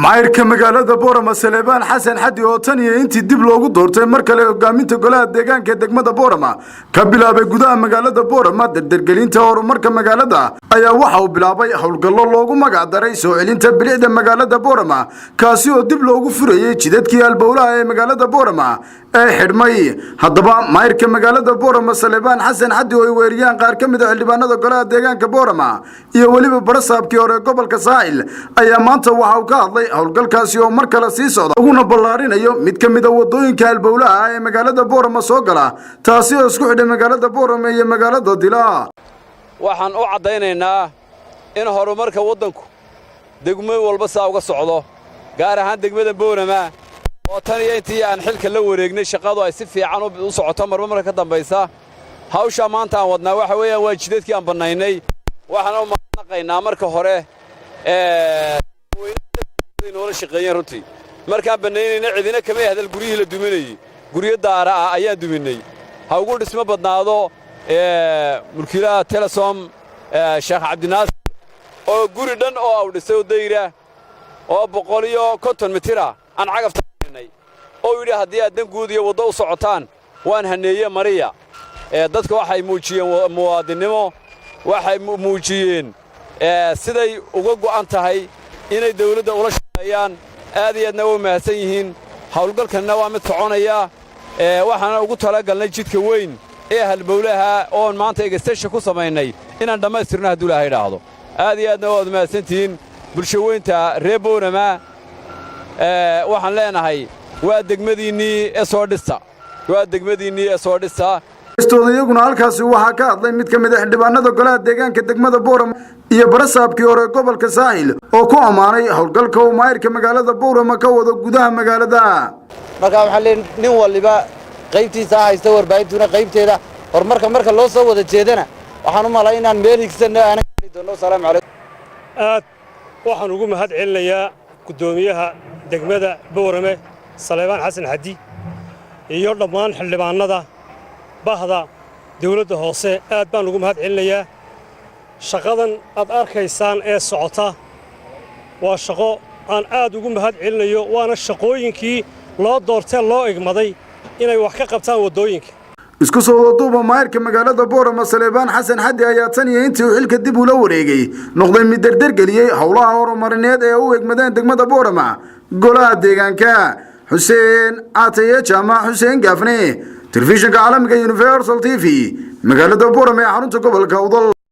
maayirka magaalada Boorama Saleebaan Xasan Xadi oo tan iyo intii dib loogu doortay mar kale hogaaminta golaha deegaanka degmada Boorama ka bilaabay gudaha magaalada Boorama dardargelinta horumarka magaalada ayaa waxa uu bilaabay howlgallo loogu magac daray soo celinta bilicda magaalada Boorama kaasi oo dib loogu furayay jidadkii albowlaha ee magaalada Boorama ee xidhmay haddaba maayirka magaalada Boorama Saleebaan Xasan Xadi oo weeriyaan qaar ka mid ah xildhibaanada golaha deegaanka Boorama iyo waliba barasaabkii hore gobolka Saaxil ayaa maanta waxa uu ka hadlay howlgalkaasi oo mar kale sii socda uguna ballaarinayo mid ka mid ah wadooyinka albowlaha ee magaalada Boorama soo gala taasi oo isku xidhay magaalada Boorama iyo magaalada Dila waxaan u cadaynaynaa in horumarka wadanku degmo walba saa uga socdo gaar ahaan degmada Boorama oo tan iyo intii aan xilka la wareegnay shaqadu ay si fiican u socoto marba ka dambaysa hawsha maanta aan wadnaa waxa weeyaan waa jidadkii aan banaynay waxaan u mahadnaqaynaa marka hore noola shaqeeyeen runtii markaan banaynayna cidina kama hadal guriyihii la duminayay guriyo daara ah ayaan duminay ha ugu dhismo badnaado mulkiilaha Telesom Sheekh Cabdinaas oo guri dhan oo uu dhisay dayra oo 150 mitir aan cagaftaynay oo yiri haddii aad dan guud iyo wado u socotaan waan haneeyay Mariya dadka waxay muujiyeen muwaadinimo waxay muujiyeen siday uga go'an tahay inay dawladda ula shaqeeyaan aad iyo aadna u mahadsan yihiin hawlgalkana waa mid soconaya waxaan ugu talagalnay jidka weyn ee halbowlaha oo maanta egestation ku sameeynay inaan dhamaystirno haduu Ilaahay dhaahdo aad iyo aadna waad mahadsantiin bulshaweynta reer Boorama waxaan leenahay waa degmadiinii ee soo dhista iyaguna halkaasi waxa ka hadlay mid ka mid ah xildhibaanada golaha deegaanka degmada Boorama iyo barasaabkii hore gobolka Saaxil oo ku amaanay howlgalka uu maayirka magaalada Boorama ka wado gudaha magaalada marka waxa nin waliba qaybtiisa haysta warbaahintuna qaybteeda horumarka marka loo soo wada jeedana waxaan u malayn inaan meel higsan aan doono salaamu calaykum waxaan ugu mahad celinayaa gudoomiyaha degmada Boorama Saleebaan Xasan Xadi iyo dhammaan xildhibaanada bahda dawladda hoose aad baan ugu mahad celinayaa shaqadan aad arkaysaan ee socota waa shaqo aan aad ugu mahad celinayo waana shaqooyinkii loo doortay loo igmaday inay wax ka qabtaan wadooyinka isku soo waduuba maayirka magaalada Boorama Saleebaan Xasan Xadi ayaa tan iyo intii uu xilka dib u la wareegay noqday mid dardargeliyay howlaha horumarineed ee uu egmadeen degmada Boorama golaha deegaanka Xuseen Aataye Jaamac Xuseen Gaafne telefishinka caalamiga Universal TV magaalada Boorama ee xarunta gobolka Udal